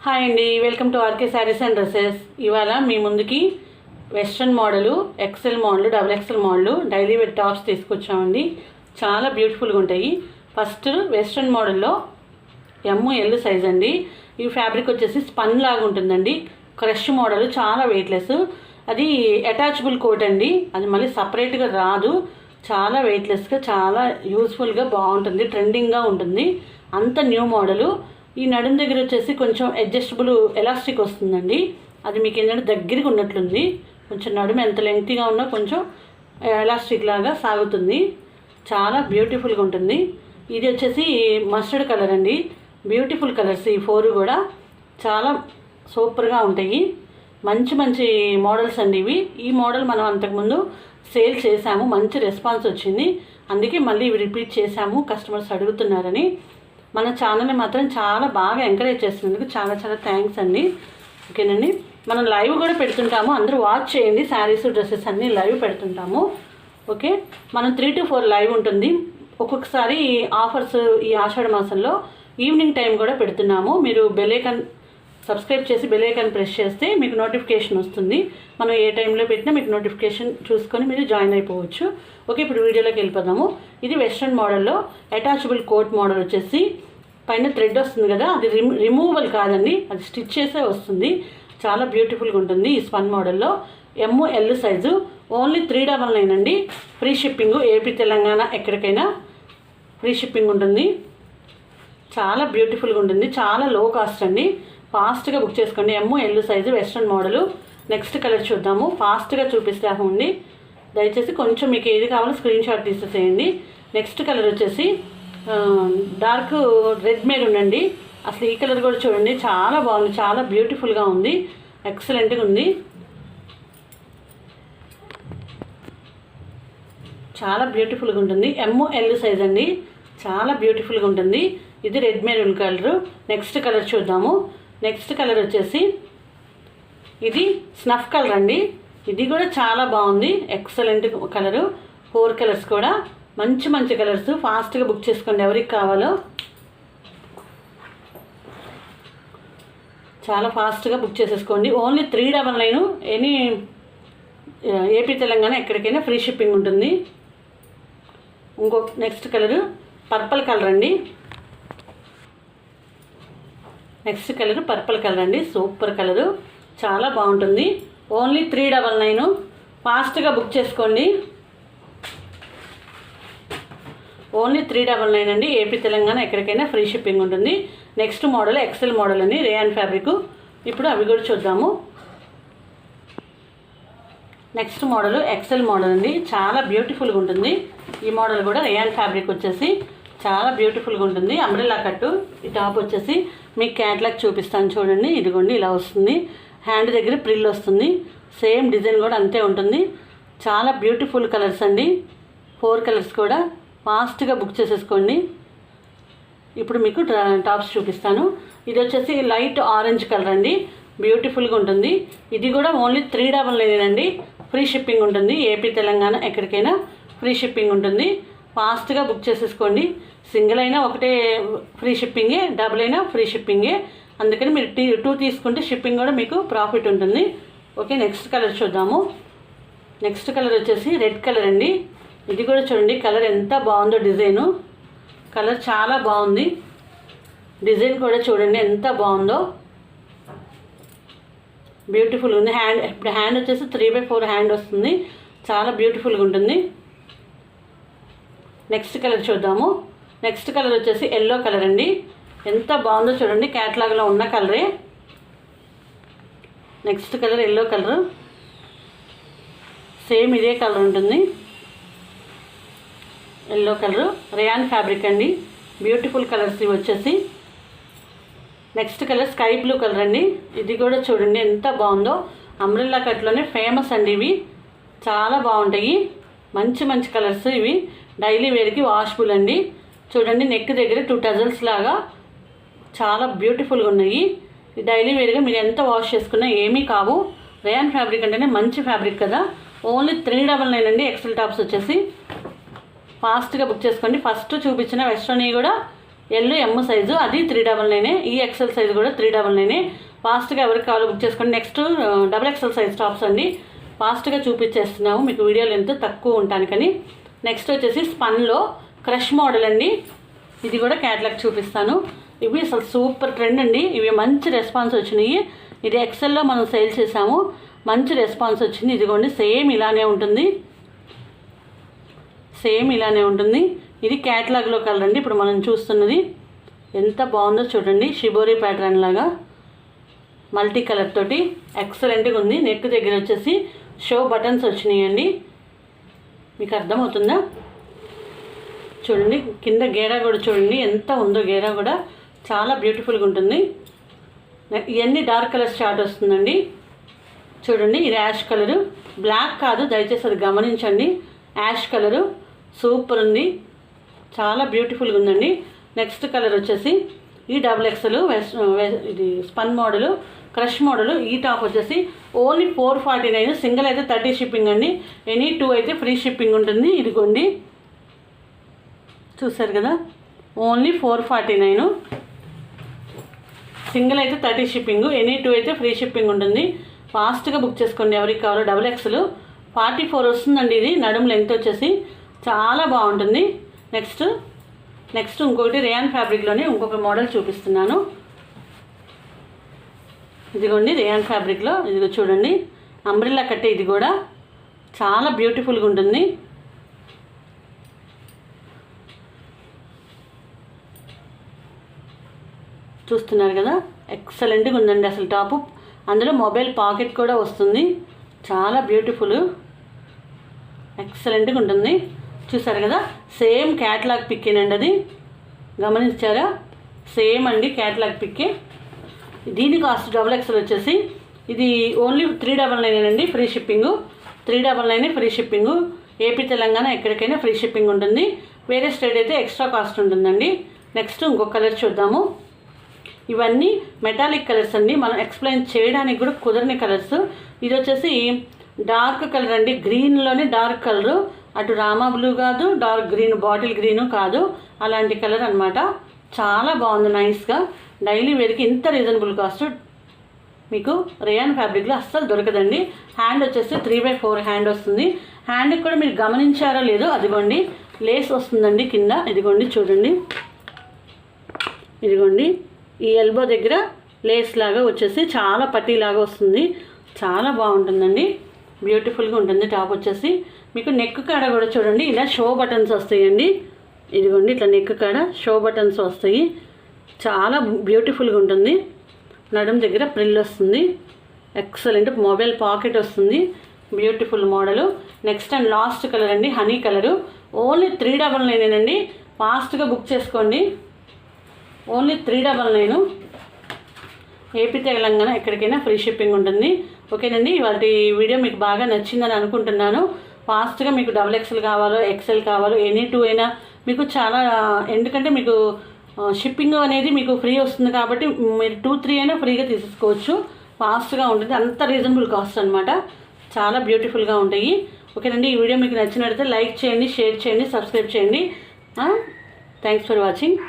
Hi అండి, welcome to RK sarees and dresses. ఇవాళ మీ ముందుకి western model, XL model, double XL model, daily wear tops తీసుకొచ్చామండి. చాలా బ్యూటిఫుల్గా ఉంటాయి. ఫస్ట్ వెస్ట్రన్ మోడల్లో ML సైజ్ అండి. ఈ ఫ్యాబ్రిక్ వచ్చేసి స్పన్ లాగా ఉంటుందండి. క్రష్ మోడల్, చాలా వెయిట్లెస్. అది అటాచబుల్ కోట్ అండి. అది మళ్ళీ సపరేట్గా రాదు. చాలా వెయిట్లెస్గా, చాలా యూస్ఫుల్గా బాగుంటుంది. ట్రెండింగ్గా ఉంటుంది. అంత న్యూ మోడలు. ఈ నడుం దగ్గర వచ్చేసి కొంచెం అడ్జస్టబుల్ ఎలాస్టిక్ వస్తుందండి. అది మీకు ఏంటంటే దగ్గరికి ఉన్నట్లుంది. కొంచెం నడుము ఎంత లెంగ్తీగా ఉన్నా కొంచెం ఎలాస్టిక్ లాగా సాగుతుంది. చాలా బ్యూటిఫుల్గా ఉంటుంది. ఇది వచ్చేసి మస్టర్డ్ కలర్ అండి. బ్యూటిఫుల్ కలర్స్ ఈ 4 కూడా చాలా సూపర్గా ఉంటాయి. మంచి మంచి మోడల్స్ అండి ఇవి. ఈ మోడల్ మనం అంతకుముందు సేల్ చేశాము, మంచి రెస్పాన్స్ వచ్చింది. అందుకే మళ్ళీ ఇవి రిపీట్ చేశాము, కస్టమర్స్ అడుగుతున్నారని. మన ఛానల్ని మాత్రం చాలా బాగా ఎంకరేజ్ చేస్తున్నందుకు చాలా చాలా థ్యాంక్స్ అండి. ఓకేనండి, మనం లైవ్ కూడా పెడుతుంటాము, అందరూ వాచ్ చేయండి. శారీస్, డ్రెస్సెస్ అన్నీ లైవ్ పెడుతుంటాము. ఓకే, మనం 3 to 4 లైవ్ ఉంటుంది. ఒక్కొక్కసారి ఆఫర్స్ ఈ ఆషాఢ మాసంలో ఈవినింగ్ టైం కూడా పెడుతున్నాము. మీరు బెల్ ఐకాన్ సబ్స్క్రైబ్ చేసి బెల్ ఐకాన్ ప్రెస్ చేస్తే మీకు నోటిఫికేషన్ వస్తుంది. మనం ఏ టైంలో పెట్టినా మీకు నోటిఫికేషన్ చూసుకొని మీరు జాయిన్ అయిపోవచ్చు. ఓకే, ఇప్పుడు వీడియోలోకి వెళ్ళిపోదాము. ఇది వెస్ట్రన్ మోడల్లో అటాచబుల్ కోట్ మోడల్ వచ్చేసి పైన థ్రెడ్ వస్తుంది కదా, అది రిమూవల్ కాదండి, అది స్టిచ్ చేసే వస్తుంది. చాలా బ్యూటిఫుల్గా ఉంటుంది. ఈ స్పన్ మోడల్లో ML సైజు ఓన్లీ 399 అండి. ఫ్రీ షిప్పింగ్, ఏపీ తెలంగాణ ఎక్కడికైనా ఫ్రీ షిప్పింగ్ ఉంటుంది. చాలా బ్యూటిఫుల్గా ఉంటుంది. చాలా లో కాస్ట్ అండి. ఫాస్ట్గా బుక్ చేసుకోండి. ML size western model. Next colour చూద్దాము. ఫాస్ట్గా చూపిస్తామండి. దయచేసి కొంచెం మీకు ఏది కావాలో స్క్రీన్ షాట్ తీసేసేయండి. నెక్స్ట్ కలర్ వచ్చేసి డార్క్ రెడ్ మెరూన్ అండి. అసలు ఈ కలర్ కూడా చూడండి, చాలా బాగుంది. చాలా బ్యూటిఫుల్గా ఉంది. ఎక్సలెంట్గా ఉంది. చాలా బ్యూటిఫుల్గా ఉంటుంది. ML సైజ్ అండి. చాలా బ్యూటిఫుల్గా ఉంటుంది. ఇది red maroon colour. Next colour చూద్దాము. నెక్స్ట్ కలర్ వచ్చేసి ఇది స్నఫ్ కలర్ అండి. ఇది కూడా చాలా బాగుంది. Excellent colour. 4 కలర్స్ కూడా మంచి మంచి కలర్స్. ఫాస్ట్గా బుక్ చేసుకోండి ఎవరికి కావాలో. చాలా ఫాస్ట్గా బుక్ చేసేసుకోండి. ఓన్లీ 399. ఎనీ ఏపీ తెలంగాణ ఎక్కడికైనా ఫ్రీ షిప్పింగ్ ఉంటుంది. నెక్స్ట్ కలరు పర్పుల్ కలర్ అండి. నెక్స్ట్ కలర్ పర్పుల్ కలర్ అండి. సూపర్ కలరు, చాలా బాగుంటుంది. ఓన్లీ 399. ఫాస్ట్గా బుక్ చేసుకోండి. ఓన్లీ 399 అండి. ఏపీ తెలంగాణ ఎక్కడికైనా ఫ్రీ షిప్పింగ్ ఉంటుంది. నెక్స్ట్ మోడల్ ఎక్సెల్ మోడల్ అండి, రేయాన్ ఫ్యాబ్రిక్. ఇప్పుడు అవి కూడా చూద్దాము. నెక్స్ట్ మోడల్ ఎక్సెల్ మోడల్ అండి. చాలా బ్యూటిఫుల్గా ఉంటుంది. ఈ మోడల్ కూడా రేయాన్ ఫ్యాబ్రిక్ వచ్చేసి చాలా బ్యూటిఫుల్గా ఉంటుంది. అంబ్రెల్లా కట్టు. ఈ టాప్ వచ్చేసి మీకు క్యాట్లాగ్ చూపిస్తాను చూడండి. ఇదిగోండి, ఇలా వస్తుంది. హ్యాండ్ దగ్గర ప్రిల్ వస్తుంది. సేమ్ డిజైన్ కూడా అంతే ఉంటుంది. చాలా బ్యూటిఫుల్ కలర్స్ అండి. 4 కలర్స్ కూడా. ఫాస్ట్గా బుక్ చేసేసుకోండి. ఇప్పుడు మీకు టాప్స్ చూపిస్తాను. ఇది వచ్చేసి లైట్ ఆరెంజ్ కలర్ అండి. బ్యూటిఫుల్గా ఉంటుంది. ఇది కూడా ఓన్లీ 399 అండి. ఫ్రీ షిప్పింగ్ ఉంటుంది. ఏపీ తెలంగాణ ఎక్కడికైనా ఫ్రీ షిప్పింగ్ ఉంటుంది. ఫాస్ట్గా బుక్ చేసేసుకోండి. సింగిల్ అయినా ఒకటే ఫ్రీ షిప్పింగే, డబుల్ అయినా ఫ్రీ షిప్పింగే. అందుకని మీరు 2 తీసుకుంటే షిప్పింగ్ కూడా మీకు ప్రాఫిట్ ఉంటుంది. ఓకే, నెక్స్ట్ కలర్ చూద్దాము. నెక్స్ట్ కలర్ వచ్చేసి రెడ్ కలర్ అండి. ఇది కూడా చూడండి, కలర్ ఎంత బాగుందో. డిజైను కలర్ చాలా బాగుంది. డిజైన్ కూడా చూడండి ఎంత బాగుందో. బ్యూటిఫుల్గా ఉంది. ఇప్పుడు హ్యాండ్ వచ్చేసి 3/4 హ్యాండ్ వస్తుంది. చాలా బ్యూటిఫుల్గా ఉంటుంది. నెక్స్ట్ కలర్ చూద్దాము. నెక్స్ట్ కలర్ వచ్చేసి ఎల్లో కలర్ అండి. ఎంత బాగుందో చూడండి, క్యాట్లాగ్లో ఉన్న కలరే. Next colour yellow colour. Same ఇదే కలర్ ఉంటుంది. ఎల్లో కలరు, రేయాన్ ఫ్యాబ్రిక్ అండి. బ్యూటిఫుల్ కలర్స్ ఇవి వచ్చేసి. Next colour sky blue colour అండి. ఇది కూడా చూడండి ఎంత బాగుందో. అంబ్రెల్లా కట్లోనే ఫేమస్ అండి ఇవి. చాలా బాగుంటాయి. మంచి మంచి కలర్స్ ఇవి. డైలీ వేర్కి వాషబుల్ అండి. చూడండి, నెక్ దగ్గర 2 టజల్స్ లాగా చాలా బ్యూటిఫుల్గా ఉన్నాయి. డైలీ వేర్గా మీరు ఎంత వాష్ చేసుకున్నా ఏమీ కావు. రేయాన్ ఫ్యాబ్రిక్ అంటేనే మంచి ఫ్యాబ్రిక్ కదా. ఓన్లీ 399 అండి. ఎక్సెల్ టాప్స్ వచ్చేసి ఫాస్ట్గా బుక్ చేసుకోండి. ఫస్ట్ చూపించిన వెస్ట్రన్ కూడా ఎల్ ఎమ్ సైజు, అది 399. ఈ ఎక్సెల్ సైజు కూడా 399. ఫాస్ట్గా ఎవరికి కావాలో బుక్ చేసుకోండి. నెక్స్ట్ XXL సైజ్ టాప్స్ అండి. ఫాస్ట్గా చూపించేస్తున్నాము మీకు వీడియో లెంత్ తక్కువ ఉంటానికని. నెక్స్ట్ వచ్చేసి స్పన్లో క్రష్ మోడల్ అండి. ఇది కూడా క్యాటలాగ్ చూపిస్తాను. ఇవి అసలు సూపర్ ట్రెండ్ అండి. ఇవి మంచి రెస్పాన్స్ వచ్చినాయి. ఇది ఎక్సెల్లో మనం సేల్ చేసాము, మంచి రెస్పాన్స్ వచ్చింది. ఇదిగోండి సేమ్ ఇలానే ఉంటుంది, ఇది క్యాటలాగ్లో కలర్ అండి. ఇప్పుడు మనం చూస్తున్నది ఎంత బాగుందో చూడండి. షిబోరి ప్యాటర్న్ లాగా మల్టీ కలర్ తోటి ఎక్సలెంట్గా ఉంది. నెక్ దగ్గర వచ్చేసి షో బటన్స్ వచ్చినాయండి. మీకు అర్థమవుతుందా? చూడండి కింద గేరా కూడా చూడండి ఎంత ఉందో. గేరా కూడా చాలా బ్యూటిఫుల్గా ఉంటుంది. ఇవన్నీ డార్క్ కలర్ స్టార్ట్ వస్తుందండి. చూడండి ఇది యాష్ కలరు, బ్లాక్ కాదు దయచేసి అది గమనించండి. యాష్ కలరు సూపర్ ఉంది, చాలా బ్యూటిఫుల్గా ఉందండి. నెక్స్ట్ కలర్ వచ్చేసి ఈ XXL ఇది స్పన్ మోడలు, క్రష్ మోడలు. ఈ టాప్ వచ్చేసి ఓన్లీ 449. సింగిల్ అయితే 30 షిప్పింగ్ అండి. ఎనీ 2 అయితే ఫ్రీ షిప్పింగ్ ఉంటుంది. ఇదిగోండి చూసారు కదా, ఓన్లీ 449. సింగిల్ అయితే 30 షిప్పింగ్, ఎనీ 2 అయితే ఫ్రీ షిప్పింగ్ ఉంటుంది. ఫాస్ట్గా బుక్ చేసుకోండి ఎవరికి కావాలో. XXL 44 వస్తుందండి. ఇది నడుము లెంత్ వచ్చేసి చాలా బాగుంటుంది. నెక్స్ట్ ఇంకొకటి రేయాన్ ఫ్యాబ్రిక్లోనే ఇంకొక మోడల్ చూపిస్తున్నాను. ఇదిగోండి రేయాన్ ఫ్యాబ్రిక్లో, ఇదిగో చూడండి అంబ్రెల్లా కట్టే. ఇది కూడా చాలా బ్యూటిఫుల్గా ఉంటుంది. చూస్తున్నారు కదా, ఎక్సలెంట్గా ఉందండి అసలు టాపు. అందులో మొబైల్ పాకెట్ కూడా వస్తుంది. చాలా బ్యూటిఫుల్, ఎక్సలెంట్గా ఉంటుంది. చూసారు కదా, సేమ్ క్యాటలాగ్ పిక్కేనండి. అది గమనించారా? సేమ్ అండి క్యాటలాగ్ పిక్కే. దీని కాస్ట్ XXL వచ్చేసి ఇది ఓన్లీ 399 అండి. Free shipping 399 free shipping. AP Telangana ఎక్కడికైనా ఫ్రీ షిప్పింగ్ ఉంటుంది. వేరే స్టేట్ అయితే ఎక్స్ట్రా కాస్ట్ ఉంటుందండి. నెక్స్ట్ ఇంకొక కలర్ చూద్దాము. ఇవన్నీ మెటాలిక్ కలర్స్ అండి, మనం ఎక్స్ప్లెయిన్ చేయడానికి కూడా కుదరని కలర్స్. ఇది వచ్చేసి డార్క్ కలర్ అండి, గ్రీన్లోనే డార్క్ కలరు. అటు రామా బ్లూ కాదు, డార్క్ గ్రీన్ బాటిల్ గ్రీను కాదు, అలాంటి కలర్ అనమాట. చాలా బాగుంది నైస్గా. డైలీ వేర్కి ఇంత రీజనబుల్ కాస్ట్ మీకు రేయాన్ ఫ్యాబ్రిక్లో అస్సలు దొరకదండి. హ్యాండ్ వచ్చేసి 3/4 హ్యాండ్ వస్తుంది. హ్యాండ్కి కూడా మీరు గమనించారో లేదో, అదిగోండి లేస్ వస్తుందండి కింద. ఇదిగోండి చూడండి, ఇదిగోండి ఈ ఎల్బో దగ్గర లేస్ లాగా వచ్చేసి చాలా పట్టీలాగా వస్తుంది. చాలా బాగుంటుందండి, బ్యూటిఫుల్గా ఉంటుంది. టాప్ వచ్చేసి మీకు నెక్ కాడ కూడా చూడండి ఇలా షో బటన్స్ వస్తాయండి. ఇదిగోండి ఇట్లా నెక్ కాడ షో బటన్స్ వస్తాయి. చాలా బ్యూటిఫుల్గా ఉంటుంది. నడుం దగ్గర ప్రిల్ వస్తుంది. ఎక్సలెంట్ మొబైల్ పాకెట్ వస్తుంది. Beautiful model. Next and last colour అండి, హనీ కలరు. ఓన్లీ 399 అండి. ఫాస్ట్గా బుక్ చేసుకోండి. ఓన్లీ 399. ఏపీ తెలంగాణ ఎక్కడికైనా ఫ్రీ షిప్పింగ్ ఉంటుంది. ఓకేనండి, ఇవాళ వీడియో మీకు బాగా నచ్చిందని అనుకుంటున్నాను. ఫాస్ట్గా మీకు XXL కావాలో XL కావాలో ఎనీ 2 అయినా మీకు చాలా, ఎందుకంటే మీకు షిప్పింగ్ అనేది మీకు ఫ్రీ వస్తుంది కాబట్టి మీరు 2-3 అయినా ఫ్రీగా తీసుకోవచ్చు. ఫాస్ట్గా ఉంటుంది, అంత రీజనబుల్ కాస్ట్ అనమాట. చాలా బ్యూటిఫుల్గా ఉంటాయి. ఓకేనండి, ఈ వీడియో మీకు నచ్చినట్లయితే లైక్ చేయండి, షేర్ చేయండి, సబ్స్క్రైబ్ చేయండి. Thanks for watching.